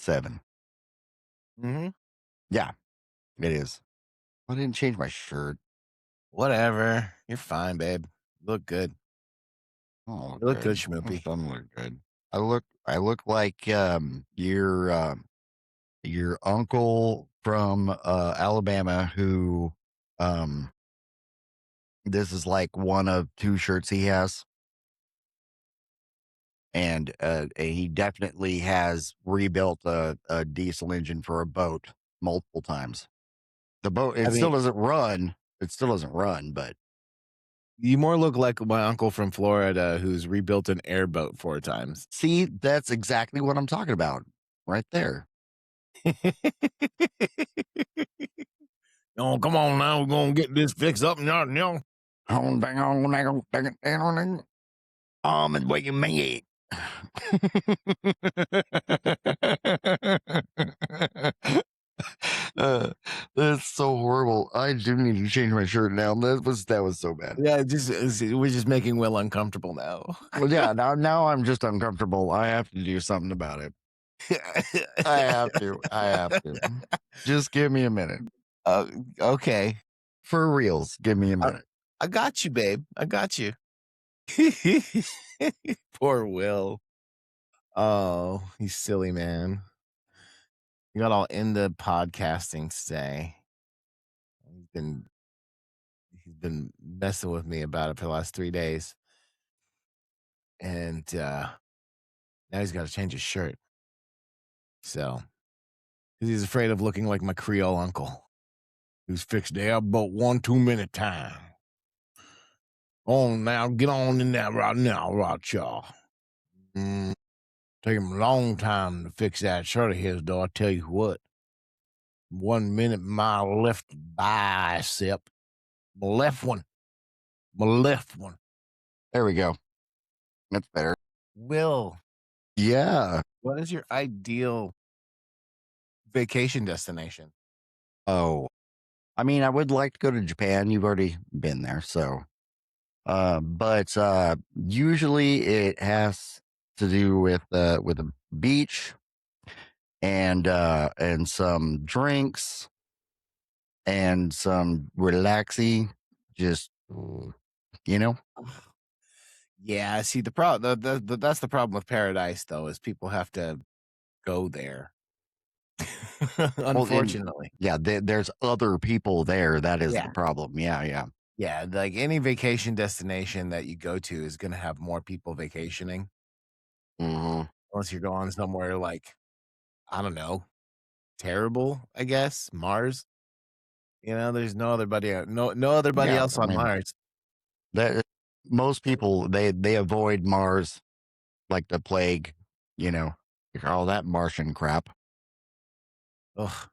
7. Mm-hmm. Yeah, it is. I didn't change my shirt. Whatever. You're fine, babe. You look good. Oh, You look good, good. It Schmoopy. doesn't look good. I look like your uncle from Alabama who um this is like one of two shirts he has. And he definitely has rebuilt a diesel engine for a boat multiple times. The boat, I it still mean, doesn't run. It still doesn't run, but you more look like my uncle from Florida who's rebuilt an airboat 4 times. see, that's exactly what I'm talking about right there. Oh, come on now. We're going to get this fixed up. No. And what you mean? That's so horrible. I do need to change my shirt now. That was so bad. Yeah, we're just making Will uncomfortable now. Well, yeah. Now I'm just uncomfortable. I have to do something about it. I have to. I have to. Just give me a minute. Uh, okay. For reals, give me a I, minute. I got you, babe. I got you. Poor Will. Oh, he's silly, man. He got all into podcasting today. He's been he's been messing with me about it for the last 3 days. And now he's got to change his shirt. So, because he's afraid of looking like my Creole uncle who's fixed the airboat one too many times. On now, get on in there right now, right, y'all. Take him a long time to fix that shirt of his, though. I tell you what, 1 minute, my left bicep, my left one. There we go. That's better. Will, Yeah. what is your ideal vacation destination? Oh, I mean, I would like to go to Japan. You've already been there, so. But usually it has to do with a beach and some drinks and some relaxing. Just you know. Yeah, see the problem. That's the problem with paradise, though, is people have to go there. Well, Unfortunately, yeah, there's other people there. That is yeah, the problem. Yeah, yeah. yeah. Like any vacation destination that you go to is going to have more people vacationing, Hmm. unless you're going somewhere like I don't know, terrible. I guess Mars. There's no other buddy Yeah, else I on mean Mars. that most people they avoid Mars like the plague. You know, like all that Martian crap. Ugh.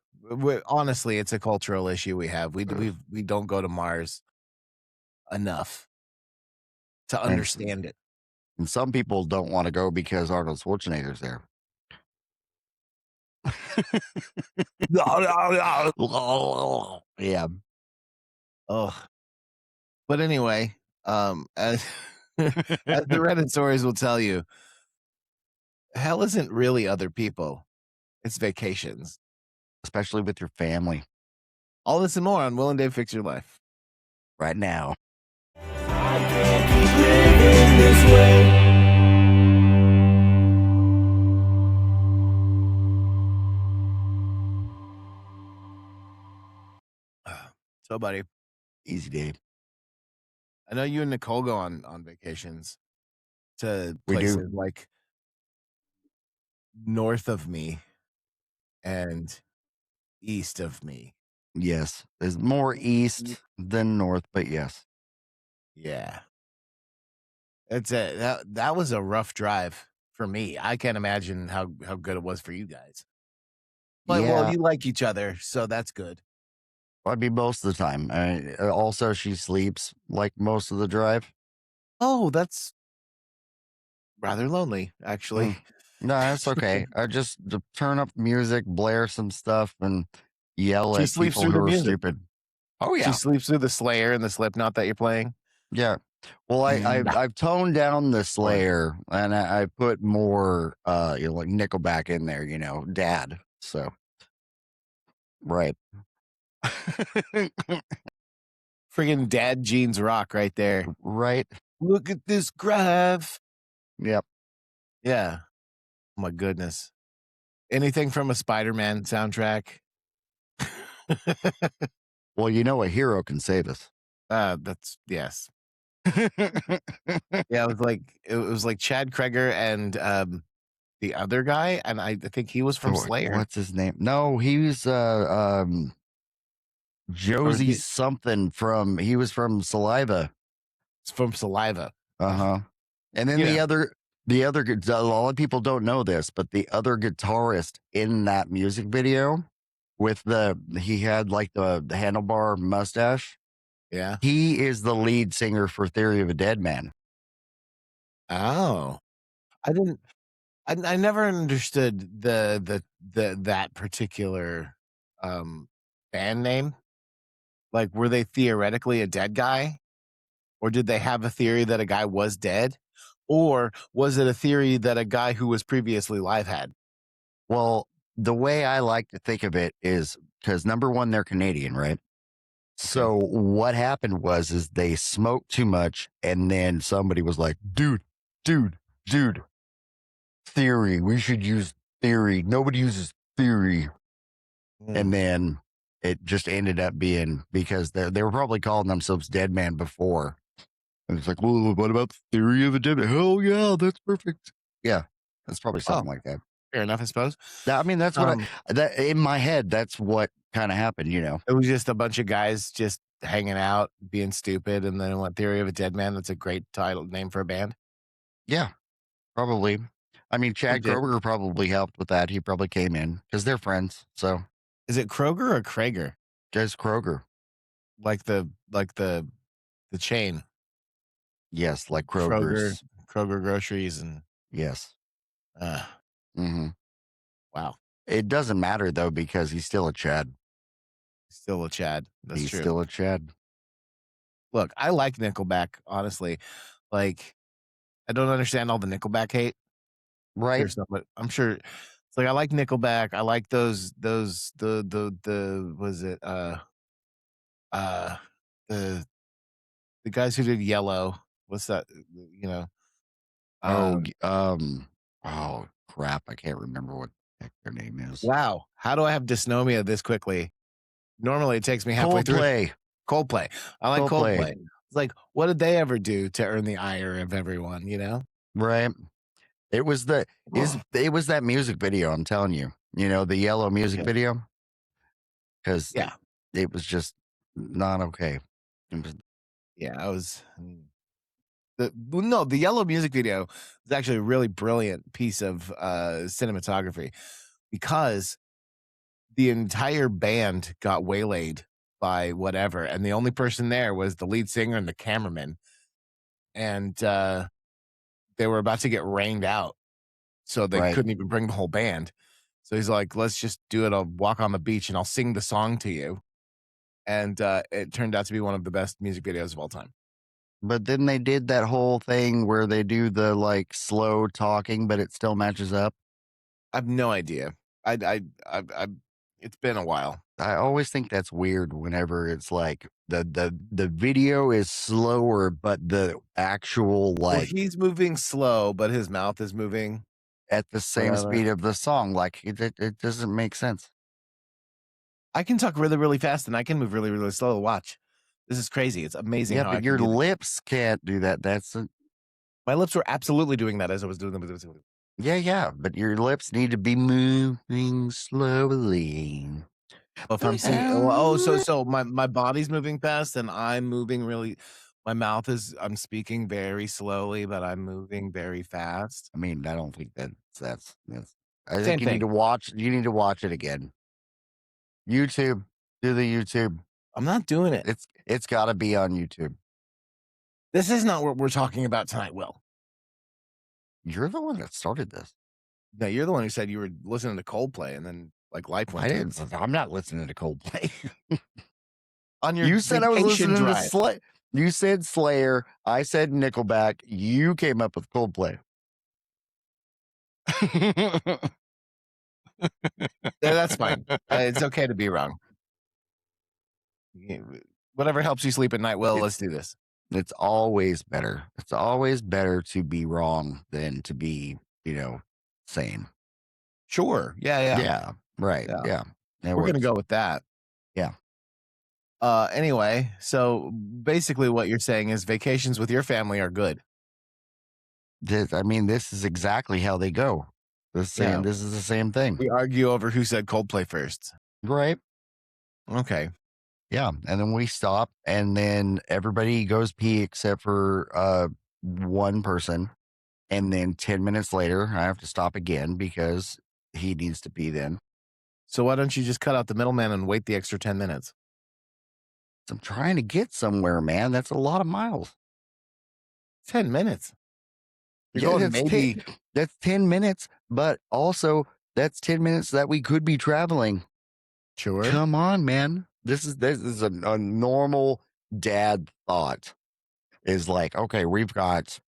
Honestly, it's a cultural issue we have. We don't go to Mars enough to And understand it. And some people don't want to go because Arnold Schwarzenegger's there. Yeah. Ugh. But anyway, as as the Reddit stories will tell you, hell isn't really other people. It's vacations. Especially with your family All this and more on Will and Dave Fix Your Life. right now. I can't keep living this way. So, buddy, Easy day. I know you and Nicole go on vacations to We do. places like north of me and east of me. Yes. There's more east than north, but yes. Yeah. That was a rough drive for me. I can't imagine how good it was for you guys. But well, Yeah. you like each other, so that's good. I mean, most of the time. Also, she sleeps like most of the drive. Oh, that's rather lonely, actually. Mm. No, that's okay. I just turn up music, blare some stuff, and yell She at sleeps people through who the are music. stupid. Oh, She yeah. sleeps through the Slayer and the Slipknot that you're playing. Yeah. Well, Nah. I've toned down the One. Slayer and I put more like Nickelback in there, dad. So right. Friggin' dad jeans rock right there. Right. Look at this graph. Yep. Yeah. Oh my goodness. Anything from a Spider-Man soundtrack? Well, a hero can save us. That's yes. Yeah, it was like Chad Kroeger and the other guy, and I think he was from Slayer. What's his name? No, he's Or Josie something he was from Saliva. it's from Saliva. Uh-huh. And then You know. a lot of people don't know this, but the other guitarist in that music video he had like the handlebar mustache. Yeah. He is the lead singer for Theory of a Dead Man. Oh. I didn't I never understood that particular band name. Like, were they theoretically a dead guy? Or did they have a theory that a guy was dead? Or was it a theory that a guy who was previously live had? Well, the way I like to think of it is because number one, they're Canadian, right? Okay. So what happened is they smoked too much, and then somebody was like, dude, theory. We should use theory. Nobody uses theory. And then it just ended up being because they were probably calling themselves Dead Man before. And it's like, well, what about Theory of a Dead Man? Hell yeah, that's perfect. Yeah, that's probably something like that. Fair enough, I suppose. I mean, that's what that in my head, that's what kind of happened, It was just a bunch of guys just hanging out, being stupid, and then what Theory of a Dead Man? That's a great title name for a band. Yeah, probably. I mean, Chad Legit. Kroeger probably helped with that. He probably came in because they're friends. So Is it Kroger or Krager? guys, Kroeger. Like the chain. Yes, like Kroger Kroger's. groceries and Yes. wow. It doesn't matter though because he's still a Chad. Still a Chad. That's He's true. still a Chad. Look, I like Nickelback, honestly. Like, I don't understand all the Nickelback hate. Right. I'm sure it's like I like Nickelback. I like the was it uh the guys who did Yellow. What's that? You know. Oh, Um, oh crap! I can't remember what the heck their name is. wow. How do I have dysnomia this quickly? Normally it takes me halfway through. Coldplay. I like Coldplay. It's like, what did they ever do to earn the ire of everyone? Right. It was it was that music video. I'm telling you, the Yellow music video. Because it was just not okay. Yeah, I was. The Yellow music video is actually a really brilliant piece of cinematography because the entire band got waylaid by whatever, and the only person there was the lead singer and the cameraman, and they were about to get rained out, so they couldn't even bring the whole band. So he's like, "Let's just do it. I'll walk on the beach and I'll sing the song to you," and it turned out to be one of the best music videos of all time. But then they did that whole thing where they do the like slow talking, but it still matches up. I have no idea. I it's been a while. I always think that's weird whenever it's like the video is slower, but the actual Well, like he's moving slow, but his mouth is moving at the same whatever. speed of the song. Like it doesn't make sense. I can talk really, really fast, and I can move really, really slow. Watch. This is crazy. It's amazing Yeah, how but I can your do that. lips can't do that. My lips were absolutely doing that as I was doing them. Yeah, but your lips need to be moving slowly. If I'm singing, so my body's moving fast, and I'm moving really. My mouth is. I'm speaking very slowly, but I'm moving very fast. I mean, I don't think that's. I Same think you need thing. to watch. You need to watch it again. YouTube, do the YouTube. I'm not doing it. It's got to be on YouTube. This is not what we're talking about tonight, Will. You're the one that started this. No, you're the one who said you were listening to Coldplay, and then like life went. I didn't. I'm not listening to Coldplay. On your You said I was listening drive. to You said Slayer. I said Nickelback. You came up with Coldplay. That's fine. It's okay to be wrong. Whatever helps you sleep at night. Well, let's do this. It's always better. It's always better to be wrong than to be, sane. Sure. Yeah. Yeah. Right. Yeah. Yeah. We're gonna go with that. Yeah. Anyway, so basically what you're saying is vacations with your family are good. This is exactly how they go. This is the same thing. We argue over who said Coldplay first. Right. Okay. Yeah. And then we stop and then everybody goes pee except for one person. And then 10 minutes later, I have to stop again because he needs to pee then. So why don't you just cut out the middleman and wait the extra 10 minutes? I'm trying to get somewhere, man. That's a lot of miles. 10 minutes. That's 10 minutes, but also that's 10 minutes that we could be traveling. Sure. Come on, man. This is a normal dad thought. Is like, okay, we've got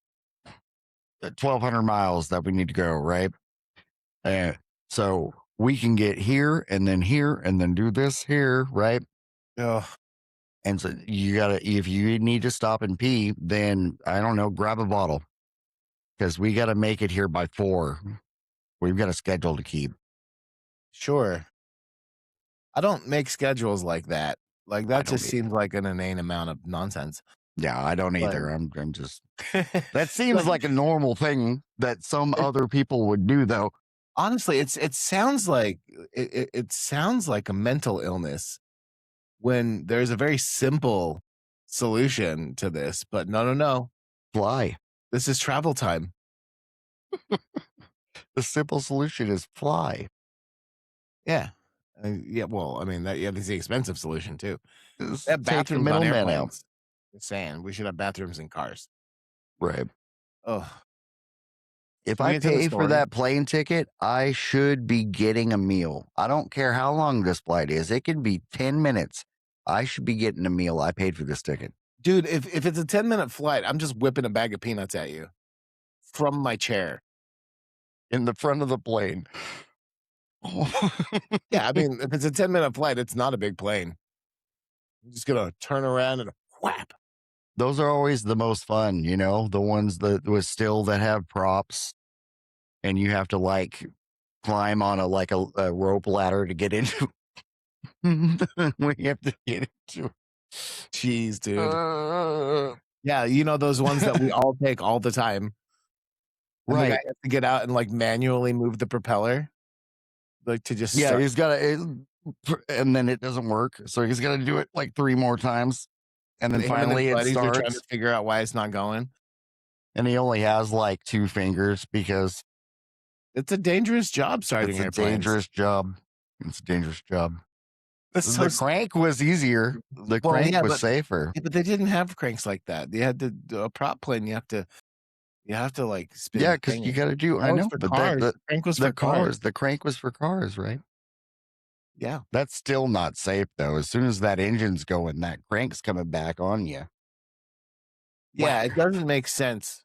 1,200 miles that we need to go, right? So we can get here and then do this here, right? Ugh. And so if you need to stop and pee, then I don't know, grab a bottle because we got to make it here by 4. We've got a schedule to keep. Sure. I don't make schedules like that. Like that just seems like an inane amount of nonsense. Yeah, I don't either. I'm just that seems like a normal thing that some other people would do, though. Honestly, it sounds like it sounds like a mental illness when there's a very simple solution to this, but no. Fly. This is travel time. The simple solution is fly. Yeah. Yeah. Well, I mean, that's the expensive solution too. That bathrooms on airplanes. Just saying, we should have bathrooms in cars. Right. Oh. If I pay for that plane ticket, I should be getting a meal. I don't care how long this flight is. It could be 10 minutes. I should be getting a meal. I paid for this ticket. Dude, if it's a 10-minute flight, I'm just whipping a bag of peanuts at you from my chair. In the front of the plane. Yeah, I mean, if it's a 10-minute flight, it's not a big plane. I'm just going to turn around and whap. Those are always the most fun, the ones that have props and you have to like climb on a rope ladder to get into. We have to get into. Jeez, dude. Yeah, those ones that we all take all the time. And right. The guy has to get out and like manually move the propeller. Like to just he's got to, and then it doesn't work. So he's got to do it like 3 more times. And then finally it starts. Trying to figure out why it's not going. And he only has like 2 fingers because it's a dangerous job starting airplanes. It's a dangerous job. The crank was easier. The crank was safer. Yeah, but they didn't have cranks like that. They had a prop plane. You have to like spin. Yeah, because you got to do. I know, but the crank was for cars. The crank was for cars, right? Yeah, that's still not safe though. As soon as that engine's going, that crank's coming back on you. Yeah, it doesn't make sense.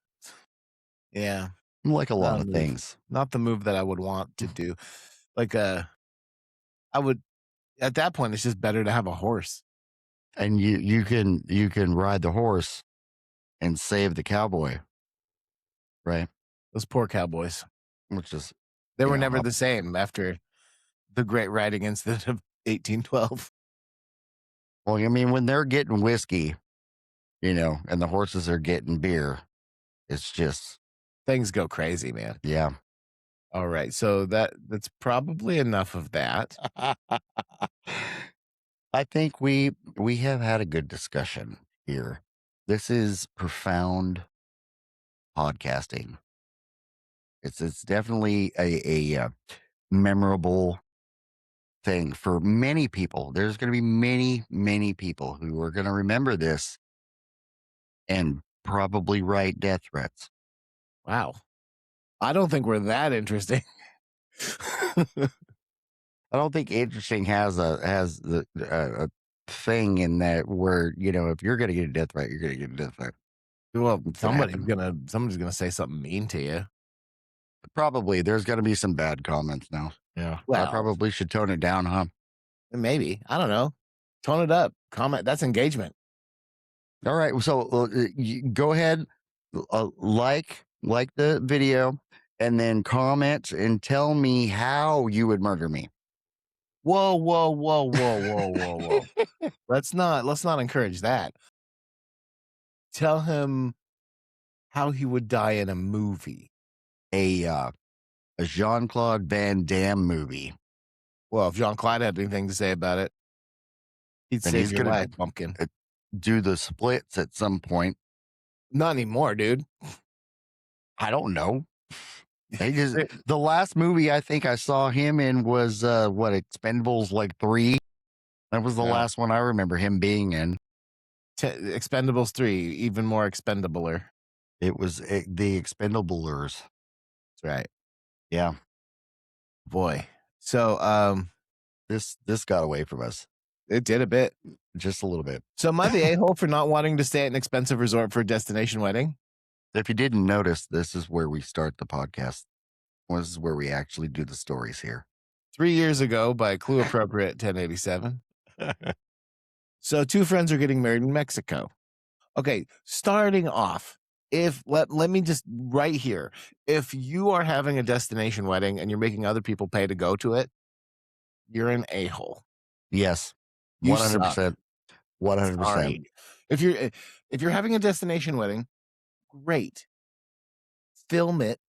Yeah, like a lot of things. Not the move that I would want to do. Like I would. At that point, it's just better to have a horse. And you can ride the horse and save the cowboy. Right. Those poor cowboys. Which is they were never the same after the Great Riding Incident of 1812. Well, I mean, when they're getting whiskey, and the horses are getting beer, it's just things go crazy, man. Yeah. All right. So that's probably enough of that. I think we have had a good discussion here. This is profound podcasting. It's definitely a memorable thing for many people. There's going to be many people who are going to remember this and probably write death threats. Wow. I don't think we're that interesting. I don't think interesting has a thing in that where, if you're going to get a death threat, you're going to get a death threat. Well, It's going to happen. somebody's gonna say something mean to you. Probably. There's going to be some bad comments now. Yeah. I Well, probably should tone it down, huh? maybe. I don't know. Tone it up. Comment. That's engagement. All right. So go ahead, like the video, and then comment and tell me how you would murder me. Whoa, whoa, whoa, whoa, whoa, whoa, whoa. Let's not encourage that. Tell him how he would die in a movie. A Jean-Claude Van Damme movie. Well, if Jean-Claude had anything to say about it, he'd And save he's your gonna life, pumpkin. do the splits at some point. Not anymore, dude. I don't know. The last movie I think I saw him in was Expendables like 3. That was the last one I remember him being in. Expendables 3, even more expendabler. It was the Expendablers. That's right. Yeah. Boy. So this got away from us. it did a bit. Just a little bit. So am I the a-hole for not wanting to stay at an expensive resort for a destination wedding? If you didn't notice, this is where we start the podcast. This is where we actually do the stories here. 3 years ago by Clue Appropriate 1087. So 2 friends are getting married in Mexico. Okay, starting off, let me just right here. If you are having a destination wedding and you're making other people pay to go to it, you're an a-hole. Yes. You 100%. 100%. Sorry. If you're having a destination wedding, great. Film it,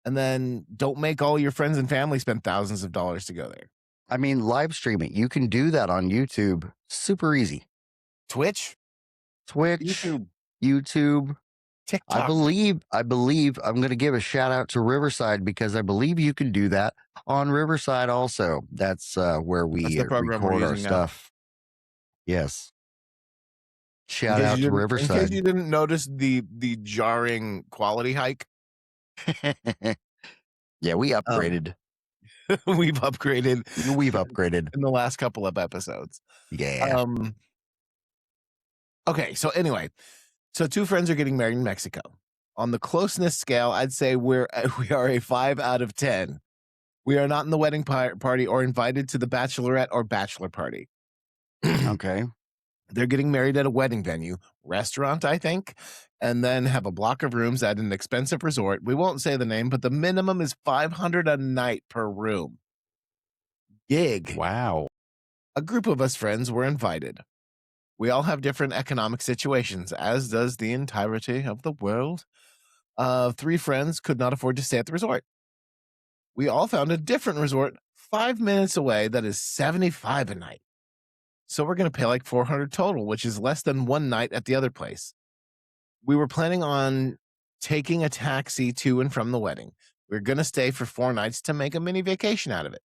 and then don't make all your friends and family spend thousands of dollars to go there. I mean, live stream it. You can do that on YouTube. Super easy. Twitch, YouTube, TikTok. I believe I'm going to give a shout out to Riverside because I believe you can do that on Riverside also. That's where we record our stuff. Yes. Shout out to Riverside. In case you didn't notice the jarring quality hike. Yeah, we upgraded. We've upgraded in the last couple of episodes. Yeah. Okay, so anyway, 2 friends are getting married in Mexico. On the closeness scale, I'd say we are a 5 out of 10. We are not in the wedding party or invited to the bachelorette or bachelor party. Okay. They're getting married at a wedding venue, restaurant, I think, and then have a block of rooms at an expensive resort. We won't say the name, but the minimum is $500 a night per room. Gig. Wow. A group of us friends were invited. We all have different economic situations, as does the entirety of the world. 3 friends could not afford to stay at the resort. We all found a different resort 5 minutes away that is $75 a night. So we're going to pay like $400 total, which is less than 1 night at the other place. We were planning on taking a taxi to and from the wedding. We're going to stay for 4 nights to make a mini vacation out of it.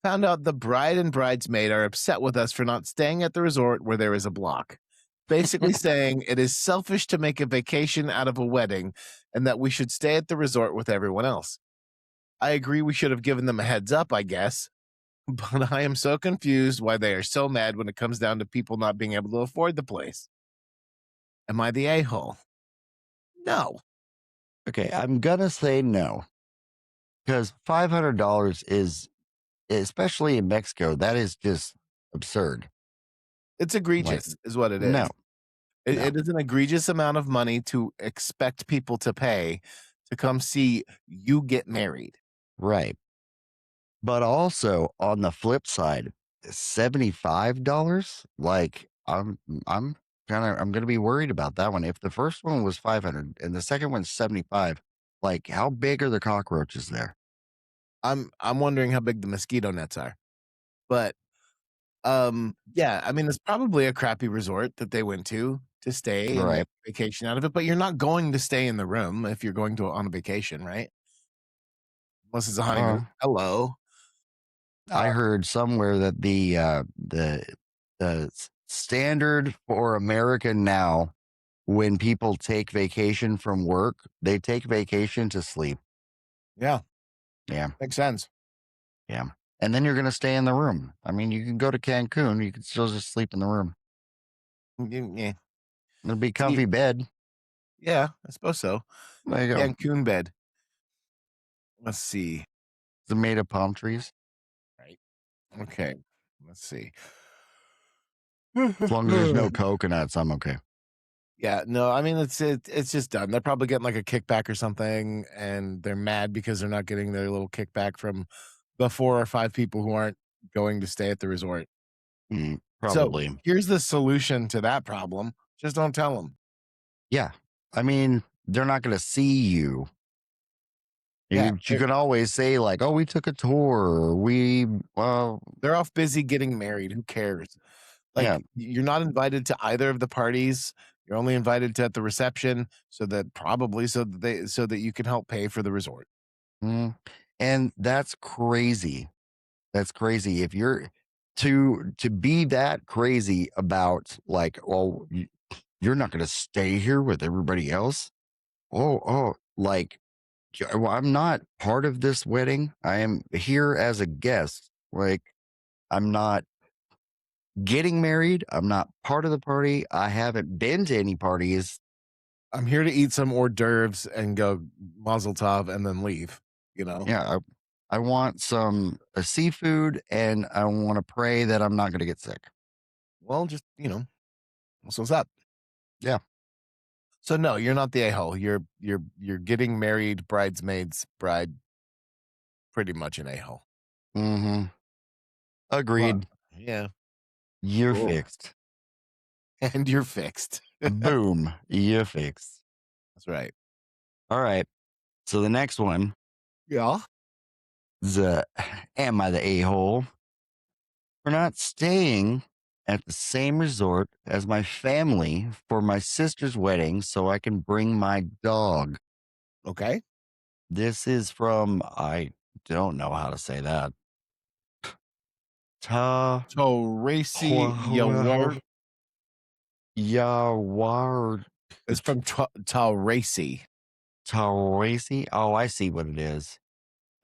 Found out the bride and bridesmaid are upset with us for not staying at the resort where there is a block. Basically saying it is selfish to make a vacation out of a wedding and that we should stay at the resort with everyone else. I agree we should have given them a heads up, I guess. But I am so confused why they are so mad when it comes down to people not being able to afford the place. Am I the a-hole? No. Okay, I'm going to say no. Because $500 is, especially in Mexico, that is just absurd. It's egregious, is what it is. No. It is an egregious amount of money to expect people to pay to come see you get married. Right. But also on the flip side, $75, like I'm going to be worried about that one. If the first one was 500 and the second one's 75, like how big are the cockroaches there? I'm wondering how big the mosquito nets are. But yeah, I mean, it's probably a crappy resort that they went to stay and make a vacation out of it, but you're not going to stay in the room if you're going on a vacation, right? Unless it's a honeymoon. Hello. I heard somewhere that the standard for America now, when people take vacation from work, they take vacation to sleep. Yeah. Yeah. Makes sense. Yeah. and then you're going to stay in the room. I mean, you can go to Cancun, you can still just sleep in the room. Yeah. It'll be See, comfy bed. yeah, I suppose so. There you go. Cancun bed. Let's see. It's made of palm trees. Right. Okay. Let's see. As long as there's no coconuts, I'm okay. Yeah, no, I mean it's just done. They're probably getting like a kickback or something, and they're mad because they're not getting their little kickback from the 4 or 5 people who aren't going to stay at the resort. So Probably. here's the solution to that problem: just don't tell them. Yeah. I mean, they're not going to see you. Yeah, You can always say like, "Oh, we took a tour." Or we, well, they're off busy getting married. Who cares? yeah. Like you're not invited to either of the parties. You're only invited to at the reception, so that probably so that you can help pay for the resort. Mm. And that's crazy. That's crazy. If you're to be that crazy about like, well, you're not going to stay here with everybody else. Like, well, I'm not part of this wedding. I am here as a guest. Like, I'm not getting married. I'm not part of the party. I haven't been to any parties. I'm here to eat some hors d'oeuvres and go mazel tov and then leave, you know? Yeah, I want some seafood, and I want to pray that I'm not going to get sick. Well, just, so what's up? Yeah. So no, you're not the a-hole. You're getting married, bridesmaids, bride, pretty much an a-hole. Mm-hmm. Well, Agreed. yeah. You're Cool. fixed. And you're fixed. Boom. You're fixed. That's right. All right. So the next one Yeah. is am I the a-hole for not staying at the same resort as my family for my sister's wedding so I can bring my dog? Okay. This is from, I don't know how to say that. Ta So racy Yawar Yawar is from Taurasi. Tawasi. Oh, I see what it is.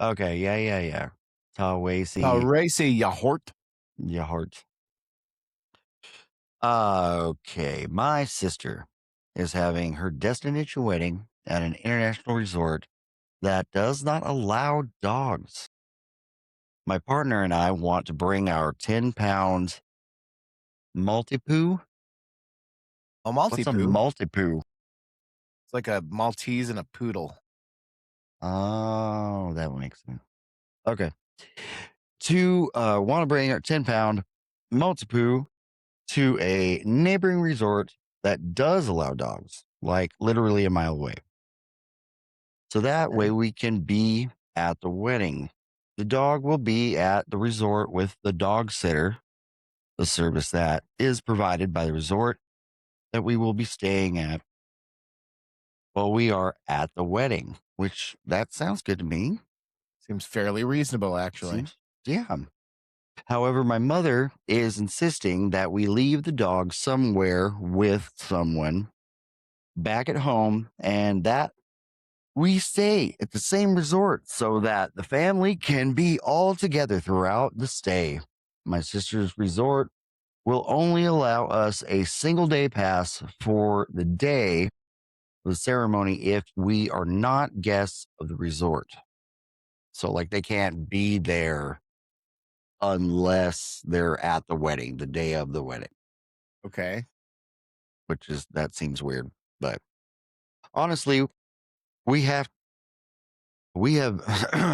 Okay, yeah. Tawasi Taurasi Yahort. Yahart. Okay, my sister is having her destination wedding at an international resort that does not allow dogs. My partner and I want to bring our 10-pound multi-poo. A What's a Maltipoo. multi-poo? It's like a Maltese and a poodle. Oh, that makes sense. Okay. To want to bring our 10-pound multi-poo to a neighboring resort that does allow dogs, like literally a mile away. So that way Okay. we can be at the wedding. The dog will be at the resort with the dog sitter, the service that is provided by the resort that we will be staying at while we are at the wedding, which that sounds good to me. Seems fairly reasonable, actually. Seems, yeah. However, my mother is insisting that we leave the dog somewhere with someone back at home and that we stay at the same resort so that the family can be all together throughout the stay. My sister's resort will only allow us a single day pass for the day of the ceremony if we are not guests of the resort. So, like, they can't be there unless they're at the wedding, the day of the wedding, Okay. that seems weird. But honestly, we have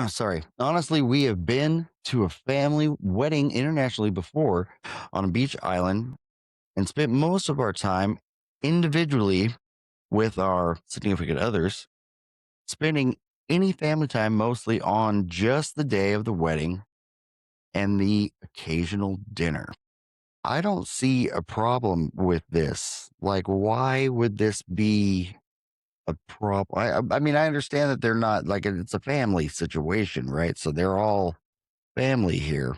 sorry. Honestly, we have been to a family wedding internationally before on a beach island and spent most of our time individually with our significant others, spending any family time mostly on just the day of the wedding and the occasional dinner. I don't see a problem with this. Like, why would this be a problem? I mean, I understand that they're not like it's a family situation, right? So they're all family here.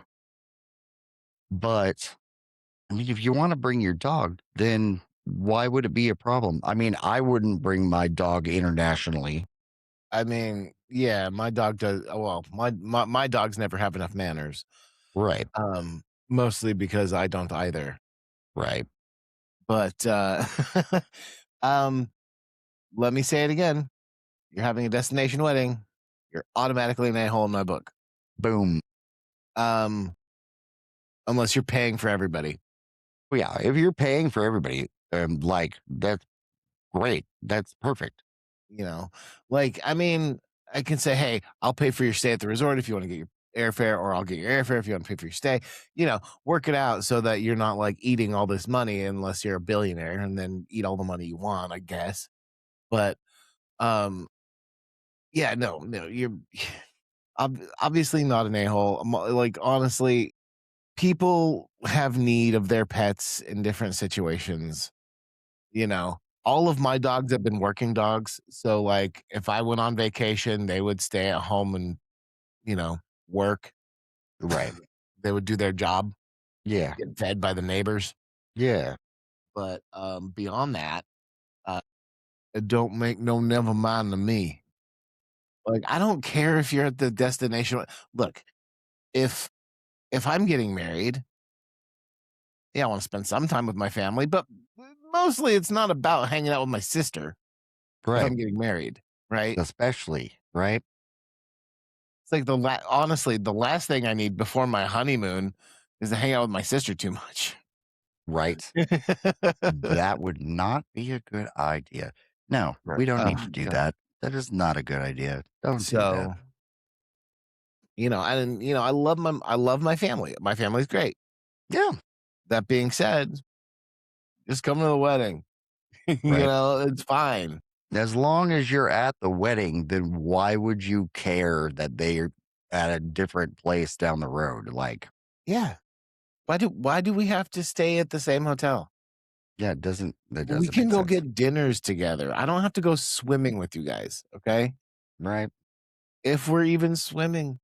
But I mean, if you want to bring your dog, then why would it be a problem? I mean, I wouldn't bring my dog internationally. I mean, yeah, my dog does. Well, my dogs never have enough manners. Right. Mostly because I don't either. Right. But um, let me say it again. You're having a destination wedding. You're automatically an a-hole in my book. Boom. Um, unless you're paying for everybody. Well, yeah. If you're paying for everybody, like that's great. That's perfect. You know, like, I mean, I can say, hey, I'll pay for your stay at the resort if you want to get your airfare, or I'll get your airfare if you want to pay for your stay. Work it out so that you're not like eating all this money unless you're a billionaire, and then eat all the money you want, I guess. But um, yeah, no, you're obviously not an a-hole. Like, honestly, people have need of their pets in different situations. All of my dogs have been working dogs. So, like, if I went on vacation, they would stay at home and, you know, work. Right. They would do their job, Yeah. get fed by the neighbors. Yeah. But beyond that, uh, it don't make no never mind to me. Like, I don't care if you're at the destination. Look, if I'm getting married, yeah, I want to spend some time with my family, but mostly it's not about hanging out with my sister if I'm Right. getting married, right? Especially. Right. It's like honestly, the last thing I need before my honeymoon is to hang out with my sister too much. Right. That would not be a good idea. No, Right. we don't Oh need to do god. that. That is not a good idea. Don't do that. So, I love my family. My family's great. Yeah. That being said, just come to the wedding. Right. It's fine. As long as you're at the wedding, then why would you care that they're at a different place down the road? Like, Yeah. Why do we have to stay at the same hotel? yeah, that We doesn't can make go sense. get dinners together. I don't have to go swimming with you guys, okay? Right. If we're even swimming.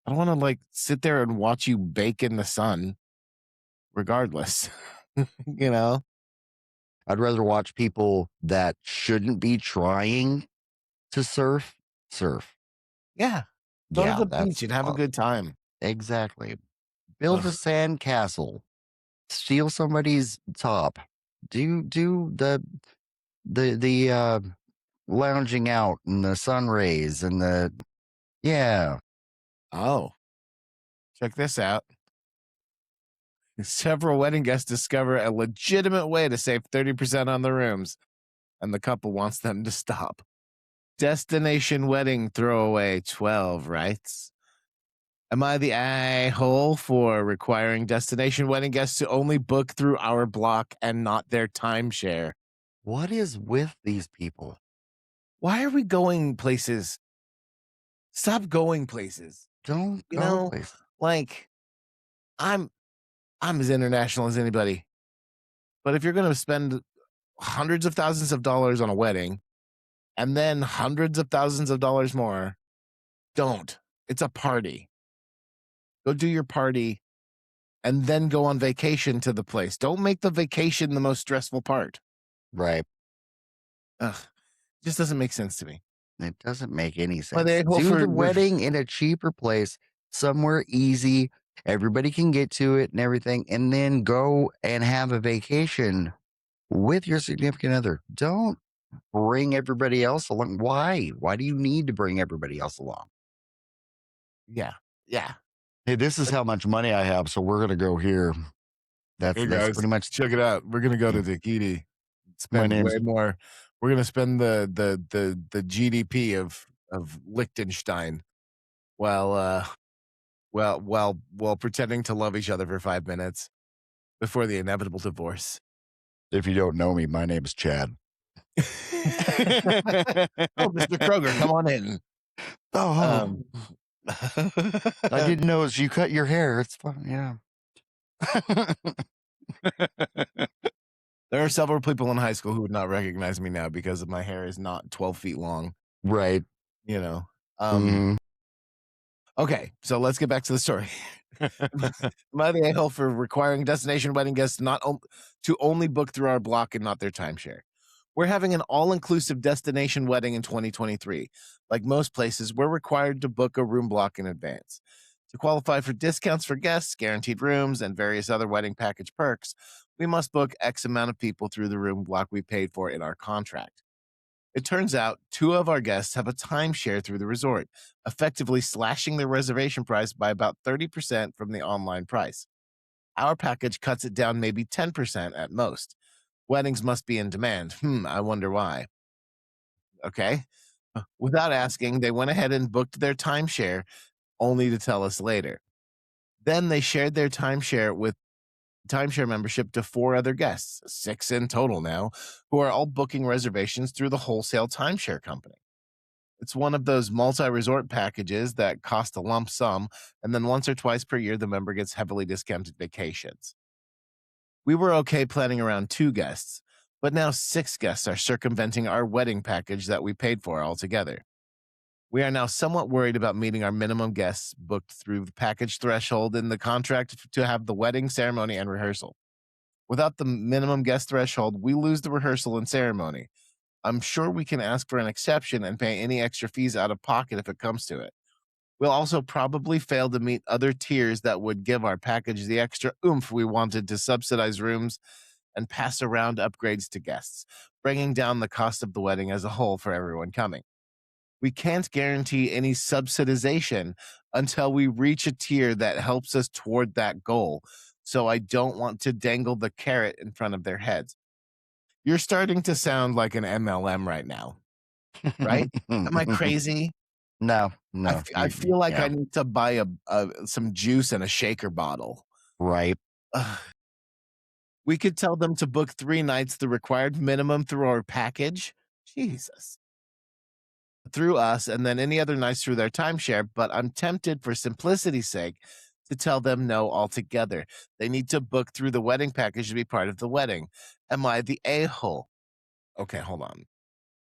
I don't wanna, like, sit there and watch you bake in the sun regardless, you know? I'd rather watch people that shouldn't be trying to surf. Yeah. Go to Yeah, the beach that's and have a good time. exactly. Build a Ugh. sand castle. Steal somebody's top. Do the lounging out in the sun rays and the yeah. Oh, check this out. Several wedding guests discover a legitimate way to save 30% on the rooms, and the couple wants them to stop. Destination wedding throwaway 12 writes, am I the a-hole for requiring destination wedding guests to only book through our block and not their timeshare? What is with these people? Why are we going places? Stop going places. Don't You go know, places. like, I'm I'm as international as anybody. But if you're going to spend hundreds of thousands of dollars on a wedding and then hundreds of thousands of dollars more, don't. It's a party. Go do your party and then go on vacation to the place. Don't make the vacation the most stressful part. Right. Ugh, just doesn't make sense to me. It doesn't make any But sense. they go Do for the wedding in a cheaper place, somewhere easy. Everybody can get to it and everything, and then go and have a vacation with your significant other. Don't bring everybody else along. Why? Why do you need to bring everybody else along? yeah, yeah. Hey, this is how much money I have, so we're gonna go here. Hey That's guys, pretty much check it out. We're gonna go to Tahiti. my Spend way name's more. We're gonna spend the GDP of Liechtenstein while while pretending to love each other for 5 minutes before the inevitable divorce. if you don't know me, my name's Chad. Oh, Mr. Kroger, come on in. Oh, Um, I didn't know as you cut your hair. It's fun. Yeah. there are several people in high school who would not recognize me now because my hair is not 12 feet long. Right. You know. Um, Mhm. okay, so let's get back to the story. Am I the a-hole for requiring destination wedding guests to only book through our block and not their timeshare? We're having an all-inclusive destination wedding in 2023. Like most places, we're required to book a room block in advance. To qualify for discounts for guests, guaranteed rooms, and various other wedding package perks, we must book X amount of people through the room block we paid for in our contract. It turns out 2 of our guests have a timeshare through the resort, effectively slashing their reservation price by about 30% from the online price. Our package cuts it down maybe 10% at most. Weddings must be in demand. I wonder why. Okay. Without asking, they went ahead and booked their timeshare, only to tell us later. Then they shared their timeshare membership to 4 other guests, 6 in total now, who are all booking reservations through the wholesale timeshare company. It's one of those multi-resort packages that cost a lump sum, and then once or twice per year, the member gets heavily discounted vacations. We were okay planning around 2 guests, but now 6 guests are circumventing our wedding package that we paid for altogether. We are now somewhat worried about meeting our minimum guests booked through the package threshold in the contract to have the wedding ceremony and rehearsal. Without the minimum guest threshold, we lose the rehearsal and ceremony. I'm sure we can ask for an exception and pay any extra fees out of pocket if it comes to it. We'll also probably fail to meet other tiers that would give our package the extra oomph we wanted to subsidize rooms and pass around upgrades to guests, bringing down the cost of the wedding as a whole for everyone coming. We can't guarantee any subsidization until we reach a tier that helps us toward that goal. So I don't want to dangle the carrot in front of their heads. You're starting to sound like an MLM right now, right? Am I crazy? No, I, no. f- I feel like I Yeah, need to buy some juice and a shaker bottle. right. Ugh. We could tell them to book 3 nights, the required minimum through our package. Jesus. Through us, and then any other nights through their timeshare. But I'm tempted, for simplicity's sake, to tell them no altogether. They need to book through the wedding package to be part of the wedding. Am I the a-hole? Okay, hold on.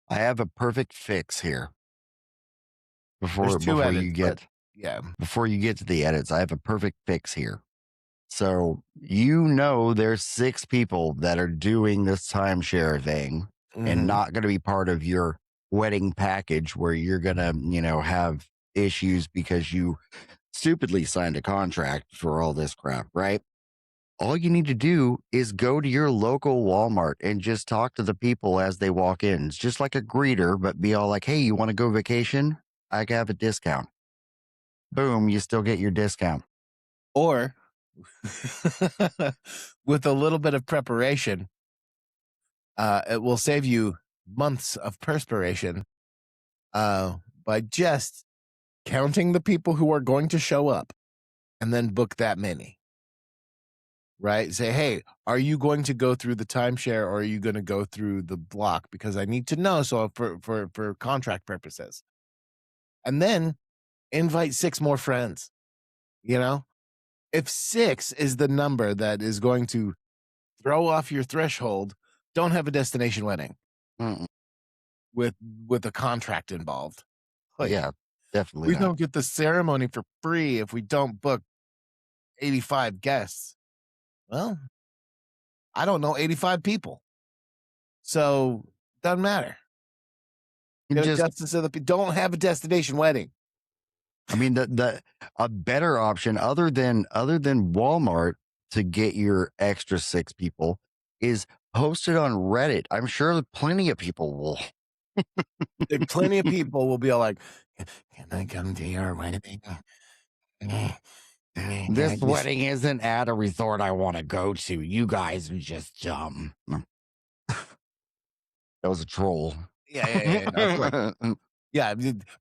I have a perfect fix here There's before 2 before edits, you but get yeah. before you get to the edits. I have a perfect fix here. So there's 6 people that are doing this timeshare thing and Mhm. not going to be part of your wedding package where you're going to, have issues because you stupidly signed a contract for all this crap, right? All you need to do is go to your local Walmart and just talk to the people as they walk in. It's just like a greeter, but be all like, hey, you want to go vacation? I have a discount. Boom, you still get your discount. Or with a little bit of preparation, it will save you months of perspiration by just counting the people who are going to show up and then book that many. Right? Say, hey, are you going to go through the timeshare or are you going to go through the block? Because I need to know so for contract purposes. And then invite 6 more friends. You know, if 6 is the number that is going to throw off your threshold, don't have a destination wedding Mm-mm. with with a contract involved. Like, Yeah, definitely we not. don't get the ceremony for free if we don't book 85 guests. Well, I don't know 85 people. So doesn't matter. And Get a just justice of the don't have a destination wedding. I mean, the a better option other than Walmart to get your extra 6 people is post it on Reddit. I'm sure plenty of people will. Plenty of people will be all like, "Can I come to your wedding? Can I This just wedding isn't at a resort I want to go to. You guys are just dumb. That was a troll. yeah, of course. Yeah,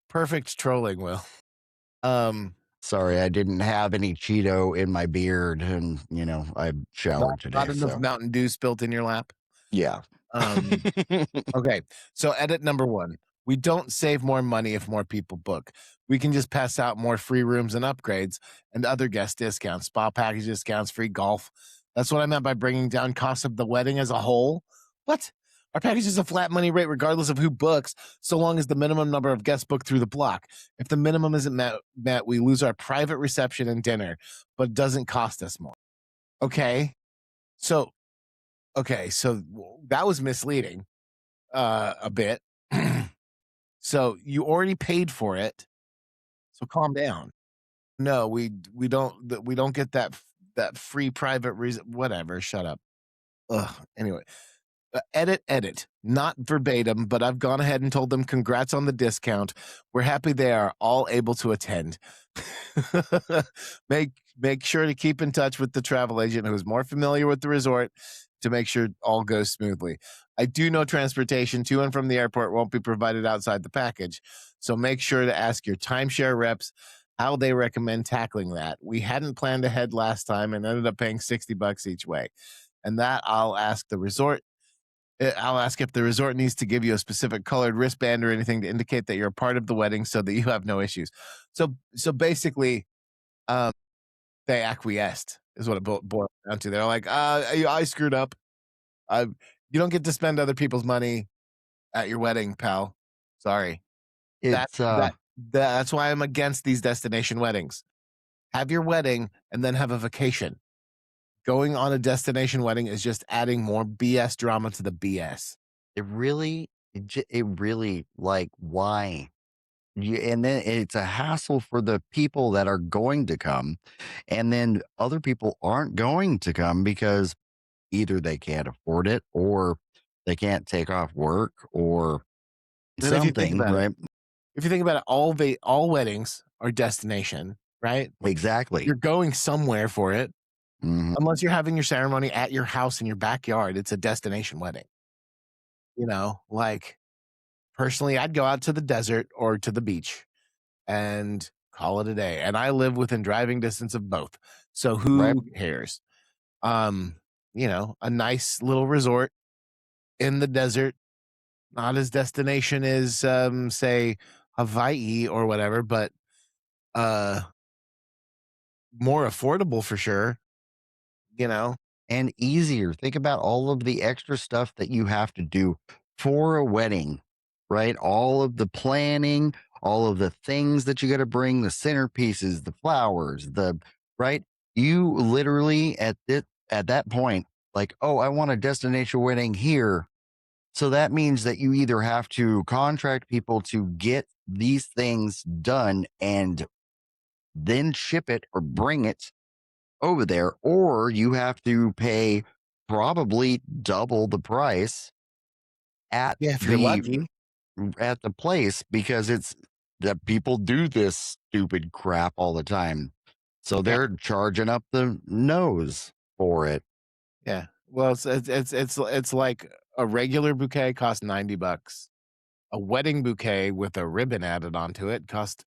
perfect trolling, Will. Sorry, I didn't have any Cheeto in my beard, and I not showered today, not enough so Mountain Dew spilt in your lap. yeah. Um, okay, so edit number 1. We don't save more money if more people book. We can just pass out more free rooms and upgrades and other guest discounts, spa package discounts, free golf. That's what I meant by bringing down costs of the wedding as a whole. What? Our package is a flat money rate regardless of who books, so long as the minimum number of guests booked through the block. If the minimum isn't met, we lose our private reception and dinner, but it doesn't cost us more. Okay? So, okay, so that was misleading. a bit. So you already paid for it. So calm down. No, we don't get that free private reason. Whatever. Shut up. Ugh. Anyway, edit, not verbatim, but I've gone ahead and told them congrats on the discount. We're happy they are all able to attend. Make sure to keep in touch with the travel agent who's more familiar with the resort to make sure all goes smoothly. I do know transportation to and from the airport won't be provided outside the package, so make sure to ask your timeshare reps how they recommend tackling that. We hadn't planned ahead last time and ended up paying $60 each way. And that I'll ask the resort I'll ask if the resort needs to give you a specific colored wristband or anything to indicate that you're a part of the wedding so that you have no issues. So basically, um, they acquiesced is what it boiled down to. They're like, I screwed up. I You don't get to spend other people's money at your wedding, pal. Sorry. That It's that that's why I'm against these destination weddings. Have your wedding and then have a vacation. Going on a destination wedding is just adding more BS drama to the BS. it really like why? And then it's a hassle for the people that are going to come, and then other people aren't going to come because either they can't afford it or they can't take off work or And if you think something, about it, right? all weddings are destination, right? Like Exactly. you're going somewhere for it. Mhm. Unless you're having your ceremony at your house in your backyard, it's a destination wedding. Like personally, I'd go out to the desert or to the beach and call it a day. And I live within driving distance of both. So Right. who cares? Um, a nice little resort in the desert, not as destination as say Hawaii or whatever, but uh more affordable for sure, you know? And easier. Think about all of the extra stuff that you have to do for a wedding, right? All of the planning, all of the things that you got to bring, the centerpieces, the flowers, the right. You literally at that point, like, oh, I want a destination wedding here. So that means that you either have to contract people to get these things done and then ship it or bring it over there, or you have to pay probably double the price at Yeah, if you're the lucky. place because it's that people do this stupid crap all the time. So Yeah. they're charging up the nose for it. Yeah. Well, it's like a regular bouquet costs $90. A wedding bouquet with a ribbon added onto it cost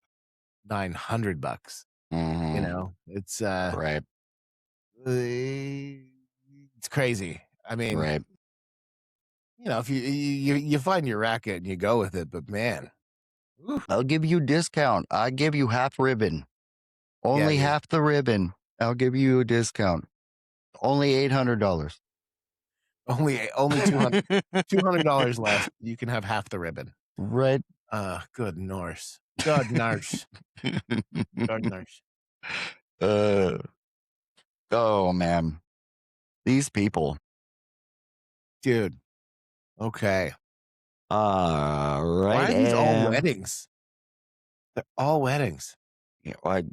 $900. Hmm. Right. It's crazy. I mean, Right. if you find your racket and you go with it, but man, ooh, I'll give you a discount. I give you half ribbon, yeah, only dude. half the ribbon. I'll give you a discount. Only $800. Only $200 less. You can have half the ribbon. Right. Good Norse. God Norse. God Norse. uh, oh man, these people. Dude. Okay. Why Right, are these all and weddings? They're all weddings. I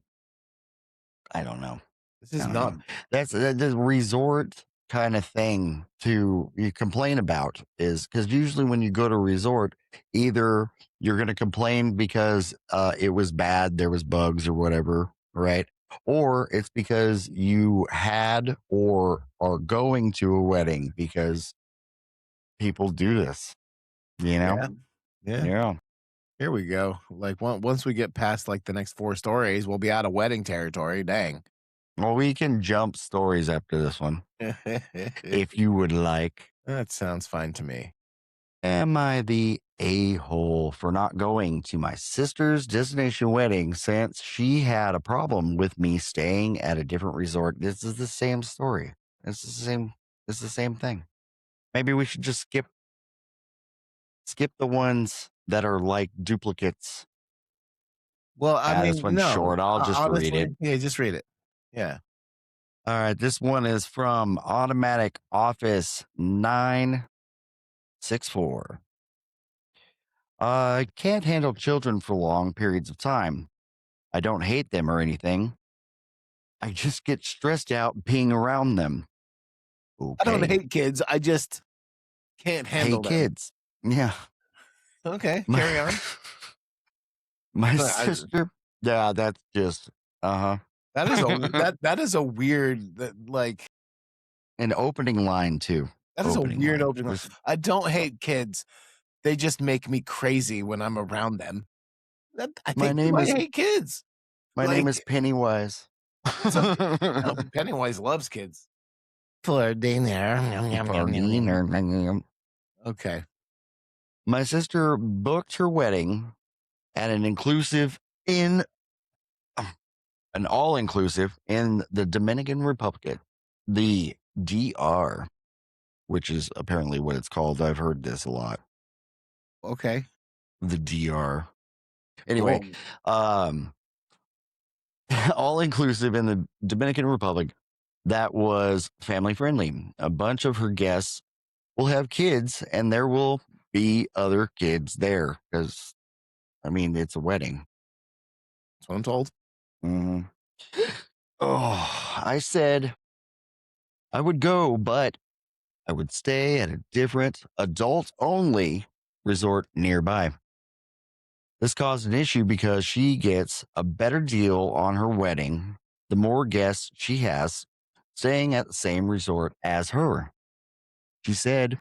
don't know. This I is don't know. not. That's the resort kind of thing to you complain about is because usually when you go to a resort, either you're going to complain because it was bad, there was bugs or whatever, right? Or it's because you had or are going to a wedding because people do this, you know? Yeah. Yeah. Yeah. Here we go. Like once we get past like the next 4 stories, we'll be out of wedding territory. Dang. Well, we can jump stories after this one if you would like. That sounds fine to me. Am I the a hole for not going to my sister's destination wedding since she had a problem with me staying at a different resort? This is the same story. It's the same. It's the same thing. Maybe we should just skip the ones that are like duplicates. Well, I This mean, one's no. short. I'll just read it. Honestly, yeah, just read it. Yeah. All right. This one is from Automatic Office 964. I can't handle children for long periods of time. I don't hate them or anything. I just get stressed out being around them. I don't Okay. hate kids. I just can't Hey, handle them. kids. Yeah. Okay, My, carry on. my I, sister. Yeah, that's just, uh huh. that is that is a weird like An opening line, too. that is a Opening weird line. opening. I don't hate kids. They just make me crazy when I'm around them. I My think you name might is hate kids. my name is Like Pennywise. some no, Pennywise loves kids. For dinner. Yum, yum, yum, yum, yum. Pardon. Okay. My sister booked her wedding at in an all inclusive in the Dominican Republic, the DR, which is apparently what it's called. I've heard this a lot. Okay. The DR. Anyway, Well, um, all inclusive in the Dominican Republic. That was family friendly. A bunch of her guests will have kids, and there will be other kids there because, I mean, it's a wedding. that's what I'm told. Mhm. Oh, I said I would go, but I would stay at a different adult only resort nearby. This caused an issue because she gets a better deal on her wedding the more guests she has staying at the same resort as her. She said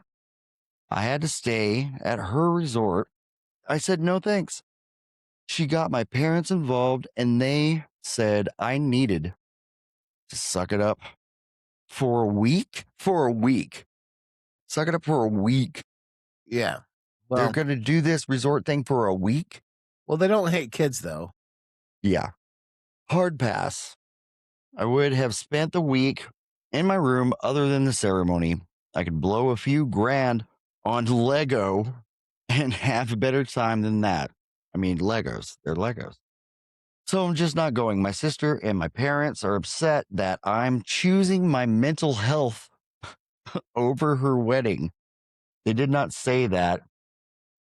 I had to stay at her resort. I said no thanks. She got my parents involved and they said I needed to suck it up for a week. For a week. Suck it up for a week. Yeah. They're Well, going to do this resort thing for a week? they don't hate kids though. Yeah. Hard pass. I would have spent the week in my room other than the ceremony. I could blow a few grand on Lego and have a better time than that. I mean, Legos, they're Legos. So I'm just not going. My sister and my parents are upset that I'm choosing my mental health over her wedding. They did not say that.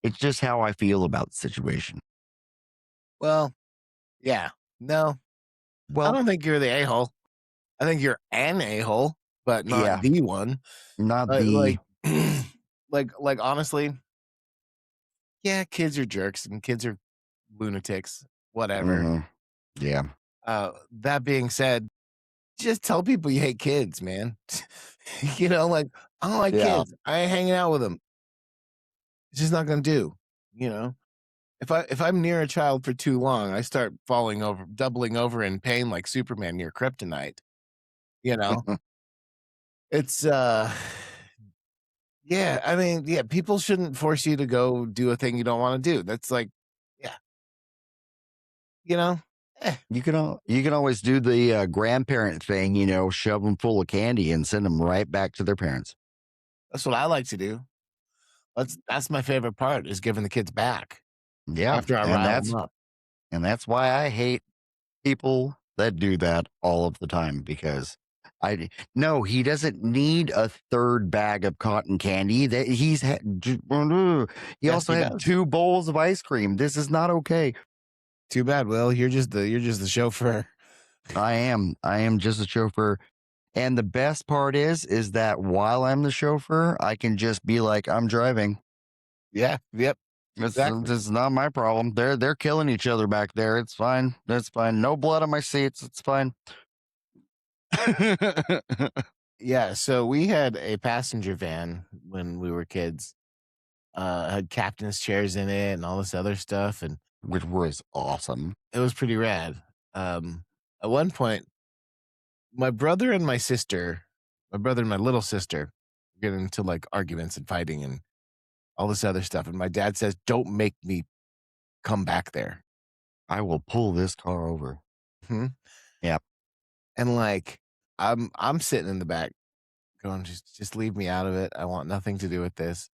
It's just how I feel about the situation. Well, yeah. No, I Well, don't think you're the a-hole. I think you're an a-hole, but not yeah, the one. not the. Like like honestly, yeah, kids are jerks and kids are lunatics, whatever. Mhm, yeah, That being said, just tell people you hate kids, man. You know, like, I don't like yeah. kids. I ain't hanging out with them. It's just not gonna do, you know? If I'm near a child for too long, I start falling over, doubling over in pain like Superman near kryptonite, you know? It's, yeah, I mean, yeah, people shouldn't force you to go do a thing you don't wanna do. That's like yeah, you know? Eh, You can always do the grandparent thing, shove them full of candy and send them right back to their parents. that's what I like to do. That's my favorite part is giving the kids back Yeah, after I and rile them that's up. and that's why I hate people that do that all of the time because no, he doesn't need a third bag of cotton candy. That he Yes, also he had does. 2 bowls of ice cream. This is not okay. Too bad, Will. You're just the chauffeur. I am just a chauffeur. And the best part is that while I'm the chauffeur, I can just be like, I'm driving. Yeah, yep, exactly. It's not my problem. They're killing each other back there. It's fine. That's fine. No blood on my seats. It's fine. Yeah, so we had a passenger van when we were kids. Had captain's chairs in it and all this other stuff, and Which was awesome. it was pretty rad. At one point, my brother and my sister, my brother and my little sister, get into like arguments and fighting and all this other stuff. And my dad says, "Don't make me come back there." I will pull this car over. Mhm. Yep. And like, I'm sitting in the back going, just leave me out of it. I want nothing to do with this.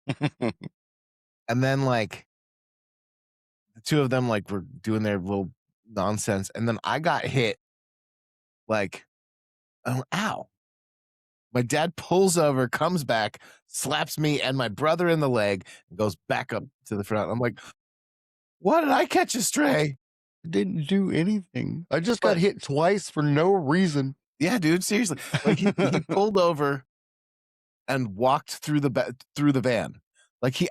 And then like the two of them like were doing their little nonsense, and then I got hit like, oh, ow. My dad pulls over, comes back, slaps me and my brother in the leg, and goes back up to the front. I'm like, What did I catch astray? Didn't do anything. I just But- got hit twice for no reason. Yeah, dude, seriously. Like he pulled over and walked through the van. Like he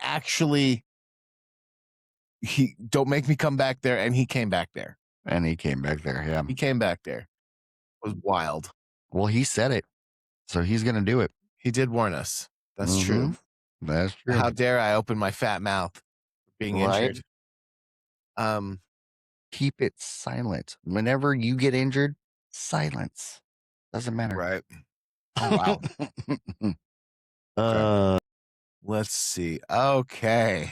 don't make me come back there, and he came back there. And he came back there. Yeah. He came back there. It was wild. Well, he said it, so he's going to do it. He did warn us. That's true. That's true. How dare I open my fat mouth for being injured? Keep it silent. Whenever you get injured, silence. Doesn't matter. Right. Oh, wow. Let's see. Okay.